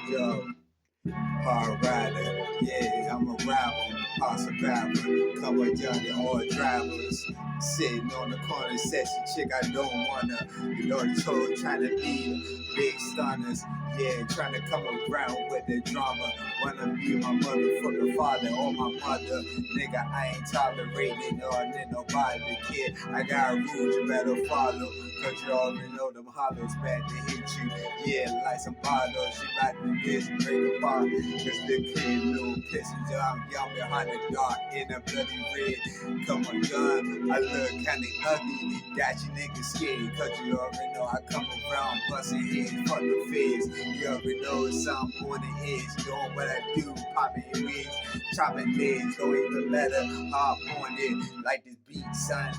Yo, hard rider, yeah, I'm a rival, hard survivor. Come with young and all drivers. Sitting on the corner, sexy chick I don't wanna. You know the told trying to be big stunners. Yeah, trying to come around with the drama. Wanna be my motherfucking father or my mother. Nigga, I ain't tolerating or nobody, kid. I got rules you better follow. Cause you already know them hollows bad to hit you. Yeah, like some bottles, she about to this break apart. Cause the kid, little pistons, I'm young behind the dark in a bloody red. Come on, gun, I look kinda ugly. Got you niggas scared, cause you already know I come around busting heads, fuck the feds. You already know it's something on the edge. Doing what I do, popping wigs, chopping legs, don't even matter. Hop on it like this beat, son.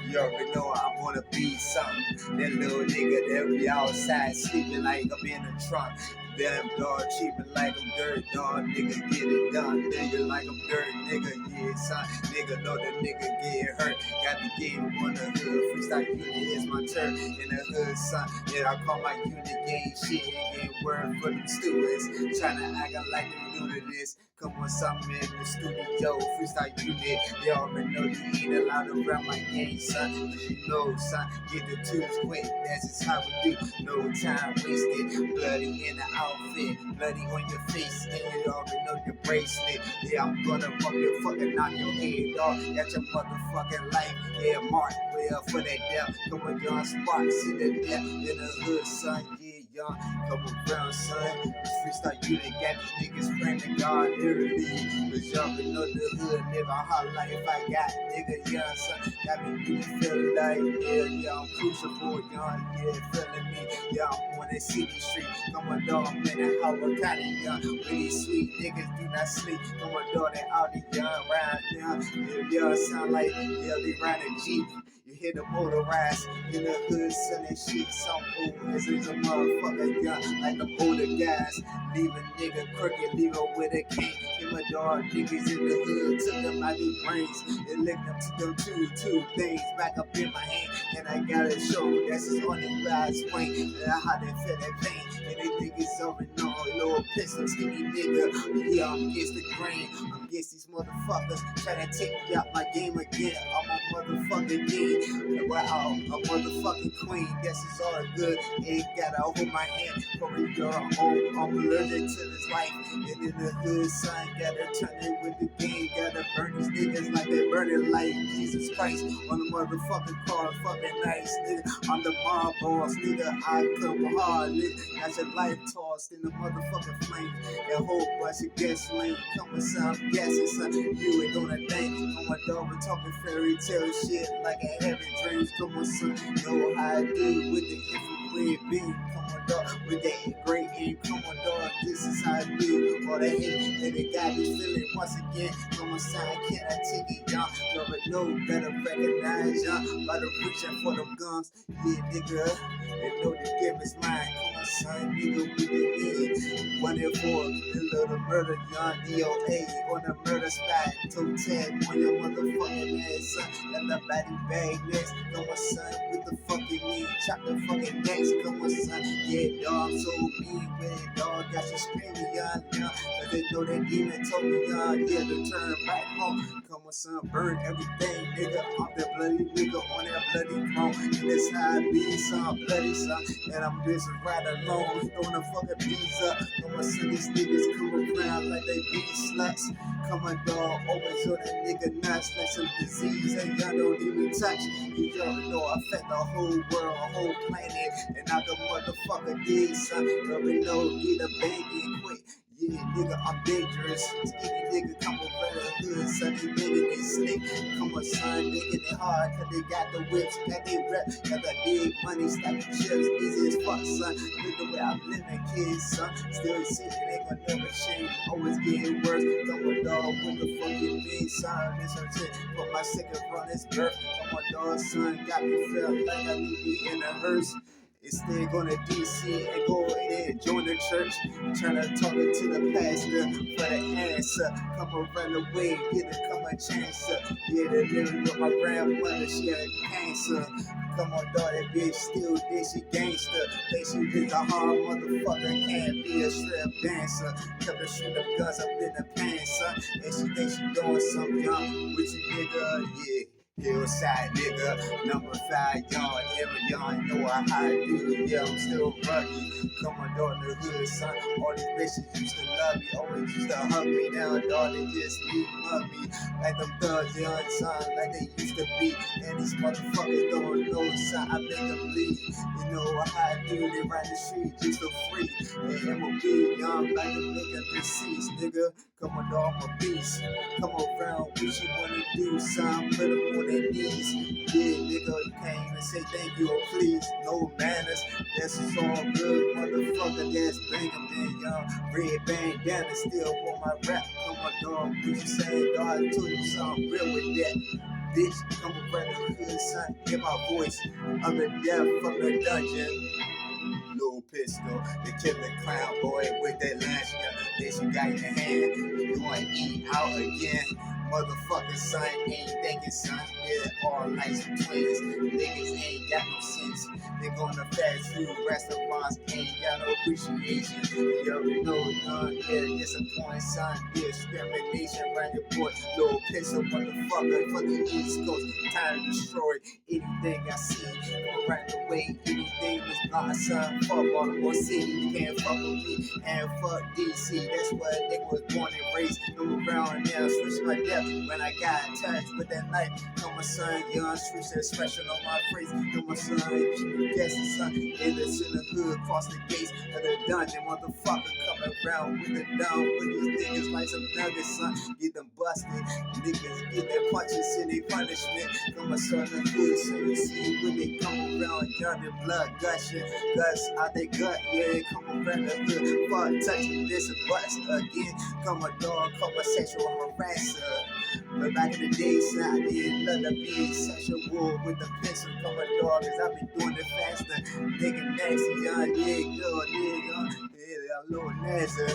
You already know I'm gonna be something. That little nigga that be outside sleeping like I'm in the trunk. Damn dog, treatment like I'm dirt, dog. Nigga, get it done. Nigga, like I'm dirt, nigga, yeah, son. Nigga, know the nigga get hurt. Got the game on the hood. Freestyle unit is my turn in the hood, son. Yeah, I call my unit game shit and game word for them stewards. Tryna act like they new to this. Come on, something in the studio, freestyle unit. They already know you ain't allowed to rap my game, son. Cause you know, son, get the tools quick. That's just how we do. No time wasted. Bloody in the outfit, bloody on your face, and you already know your bracelet. Yeah, I'm gonna fucking knock your head off. Got your motherfucking life, yeah, mark well for that death. Come on, young spot, see the death in the hood, son. Yeah, young, come around, son. Freestyle unit got these niggas praying to God, literally. Cause y'all been know the hood, live a hot life. I got nigga, young son. Got me really feeling like, yeah, I'm crucible, young, yeah, feeling me. Yeah, I'm on that city street. Come on, dog, man, how I got it, young. Really sweet niggas do not sleep. Come on, dog, they out the young, round, young. Yeah, sound like, yeah, they ride a Jeep. You hear the motorized in the hood selling shit. Some old this is a motherfucker young, like the older guys. Leave a nigga crooked, leave him with a cane. Him a dog, niggas in the hood took them out their brains and licked them to them two things back up in my hand. And I gotta show that's his only way I explain how they feel that pain. And they niggas over no little pistol skinny nigga. Yeah, I'm against the grain. I'm against these motherfuckers trying to take me out my game again. I'm a motherfucking king. Wow, a motherfucking queen. This is all good. Ain't gotta hold my hand for your home. I'm allergic to this life. And in the hood, son, gotta turn it with the game. Gotta burn these niggas like they burn it like Jesus Christ on the motherfucking car. Fucking nice, nigga. I'm the mob boss, nigga. I come hard, nigga. Got your life tossed in the motherfucking flames. That whole bunch of gasoline. Come with some gassing, son. You ain't gonna think. On my dog, we're talking fairy tale shit like I having dreams. Come on, son. Know how I do with the infrared beam. Come on, dog. With that great aim. Come on, dog. This is how I do. All the hate that they got me feeling once again. Come on, son. Can I take it, y'all? Never know, better recognize, y'all. By the reaching for them guns. Yeah, nigga. They know the game is mine. Come on, son. Nigga, we the end. 1 and 4. The little murder, young DOA on the murder spot. Toe tag on your motherfucking ass, son. Got the body bag next. Come on, son. With the fucking mean. Chop the fucking necks. Come on, son. Yeah, dog. So mean with it, dog. Got you screaming, young. Cause they know that demon told me, young. Yeah, to turn back home. Come on, son. Burn everything, nigga. Off that bloody nigga on that bloody throne. And this how I be, son. Bloody, son. And I'm just right alone. Throwing the fucking bees up. Come on, son. These niggas come around like they be sluts. Come on, dog. Always on that nigga nuts. Like some disease that y'all don't even touch. You already know I affect the whole world, a whole planet. And I the motherfucker dig, son. You already know, get a baby and quit. Yeah, nigga, I'm dangerous. Skinny nigga, come over the hood, son. They making it slick. Come on, son, making it hard, cause they got the whips, got they rep, got the big money, stacking chips, easy as fuck, son. Look the way I'm living, kids, son. Still sitting, ain't gonna never change, always getting worse. Come on, dog, with the fucking big son. This her shit for my second run, this birth. Come on, dog, son, got me feeling like I need to be in a hearse. Instead, go to DC and go ahead, join the church. Trying to talk it to the pastor for the answer. Come around the way, get a come a chance. Yeah, they living with my grandmother, she had cancer. Come on, dog, that bitch still think she gangster. Think she is a hard motherfucker, can't be a strip dancer. Couple shoot up guns up in the pants, son. And she think she doing something young with you, nigga, yeah. Hillside nigga, number 5 yard, every yard know how I do. Yeah, I'm still rugged. Come on, dog, the hood, son. All these bitches used to love me, always used to hug me. Now, dog, they just love me like them thugs, young son, like they used to be. And these motherfuckers don't know, son. I make them bleed. You know how I do, they ride the street just for free. And MOB, young, like a nigga deceased, nigga. Come on, dog, I'm a beast. Come around, what you wanna do, son? Put them on their knees. Yeah, nigga, you can't even say thank you or please. No manners, that's all good, motherfucker. That's bangin', man, young. Red bandana, still on my rap. Come on, dog, what you saying, dog? I told you something real with that. Bitch, come around the hood, son. Hear my voice. I'm the death from the dungeon. LIL Pistol, the killer clown boy with that last gun that you got in your hand. You gonna eat out again. Motherfucking son ain't thinking, son. Yeah, all like some twins. Niggas ain't got no sense. They going to fast food restaurants, ain't got no appreciation. You already know, none. Yeah, disappointing, son. Discrimination around your boy. LIL Pistol, motherfucker, for the East Coast. Time to destroy anything I see. Go right the way, anything was not, son. Fuck Baltimore City, you can't fuck with me. And fuck DC, that's what a nigga was born and raised. Come around now, switch my depth when I got touched with that knife. Come my son, young, switch that expression on my face. Come my son, keep you guessing, son. Endless in the hood, cross the gates of the dungeon. Motherfucker coming around with the dumb, with these niggas like some nuggets, son. Get them busted, niggas get their punches in their punishment. Come my son, the hood, so you see when they come around, young, the blood gushing, guts out they gut, yeah. Come around the hood, fuck touching this bust again. Come a dog, come a sexual harasser. But back in the day, son, I didn't love to be sexual with the pencil. Come a dog, cause I been doing it faster. Nigga nasty, young, yeah, good, nigga. Yeah, a little nasty.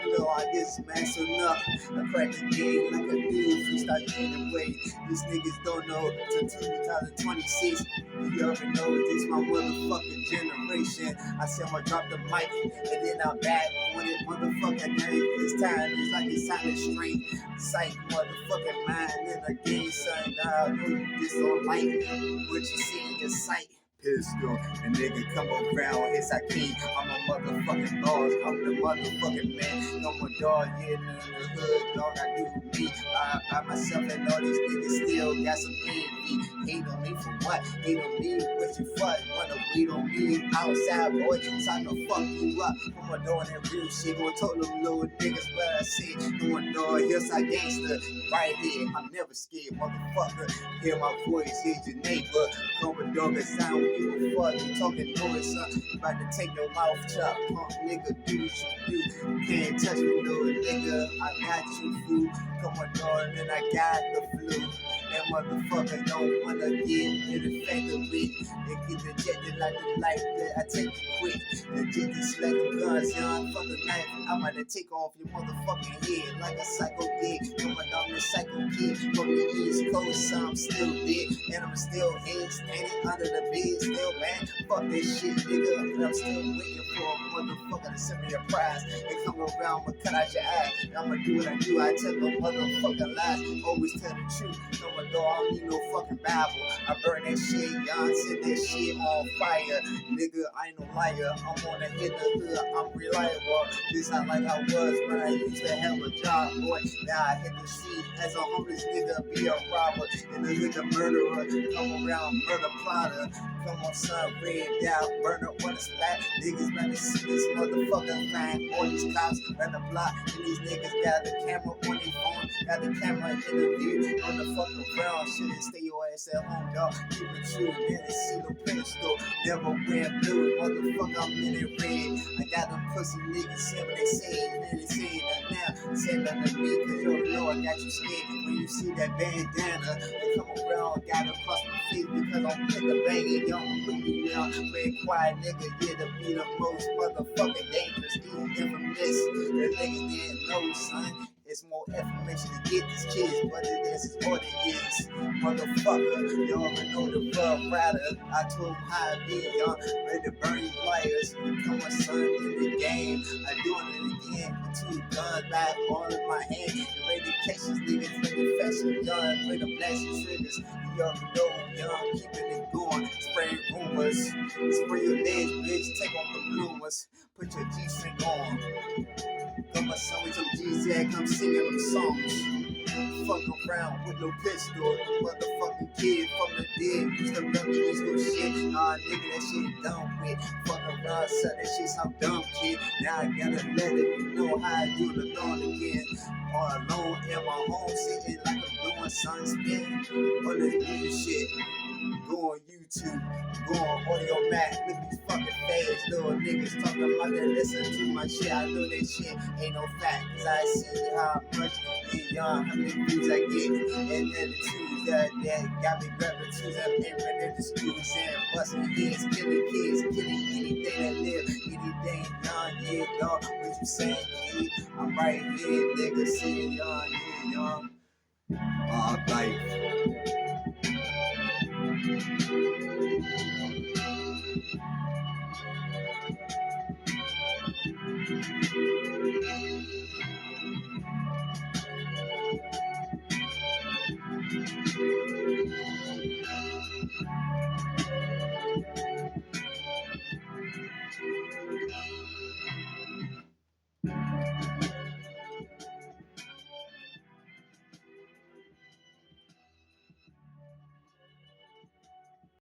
You know, I get smashed enough. I crack the game like a dude, freestyle anyway. These niggas don't know till 2026. You already know this my motherfucking generation. I said I'ma drop the mic and then I'm back on it, motherfucking name. This time it's like it's sounding straight. Sight, motherfucking mind in the game, son. I know you just don't like what you see in your sight. Pistol, and nigga come around, it's I keep. I'm a motherfucking boss, I'm the motherfucking man. I'm a dog, yeah, in the hood, dog, I do me. I by myself and all these niggas still got some envy. Hate on me for what? Hate on me, what you fuck? Wanna weed on me outside, boy, time to fuck you up. I'm a dog, that real shit, gonna tell them little niggas what I see. I'm a dog, hillside gangster, right here. I'm never scared, motherfucker. Hear my voice, hear your neighbor. Come a dog, that sound. Give a fuck, you talking noise, son. You about to take your mouth chop, punk nigga, do what you do. Can't touch me, little nigga. I got you, fool. Come on, dog, and I got the flu. That motherfucker don't wanna get infected with. They get ejected like the life that I take you quick. They get these like the guns, young, fuck the knife. I'm gonna take off your motherfucking head like a psycho did. Come on, I'm the psycho kid from the East Coast, so I'm still dead. And I'm still here, standing under the bed. Still, man, fuck this shit, nigga. And I'm still waiting for a motherfucker to send me a prize and come around and cut out your eye. And I'ma do what I do. I tell no motherfucking lies. Always tell the truth. No more dog, I don't need no fucking Bible. I burn that shit, y'all set that shit on fire. Nigga, I ain't no liar. I'm on the hit the hood. I'm reliable. This not like I was when I used to have a job, boy. Now I hit the street as a homeless nigga, be a robber. In the hood, a murderer. Come around, murder plotter. Come on, son, red out, burn up on the spot. Niggas better see this motherfucker find all these cops around the block. And these niggas got the camera on their phone, got the camera in the view on the fucking ground. Shouldn't stay your ass at home, dog. Keep it true, man. They see no pistol, never wear blue. Motherfucker, I'm in it red. I got them pussy niggas saying what they say, and they say that now. Say that to me, cause you know I got you scared. When you see that bandana, they come around, got it across my face because I'm with the banging. Young, put me down, red quiet nigga, yeah, to be the most motherfucking dangerous, infamous. The niggas didn't know, son. It's more information to get these kids, but it is what it is. Motherfucker, you already know the rough rider. I told him how it be, y'all. Ready to burn you liars. Come on, son, in the game. I doing it again with 2 guns back all in my hand. You ready to catch these niggas like the fashion, y'all. Ready to blast your triggers. You already know, y'all. Keeping it going. Spraying rumors. Spray your legs, bitch. Take off the bloomers. Put your G-string on. Got my son with some G-Zag. I'm singing them songs. Fuck around with no pistol. Motherfucking kid from the dead. Used to run me this new shit. Nah, nigga, that shit done with. Fuck around, son, that shit's how dumb, kid. Now I gotta let it know how I do the dawn again. All alone in my home, sitting like I'm doing sun spin. On this new shit. Go on YouTube, go on Audio Mac, look these fucking feds, little niggas talking about that, listen to my shit. I know that shit ain't no fact, cause I see how much how many views I get, and then the twos that got me grabbing twos up in religious schools and busting heads, killing kids, killing anything that live, anything young, yeah, dog. What you saying, kid? I'm right here, nigga, see young, yeah, young. Life.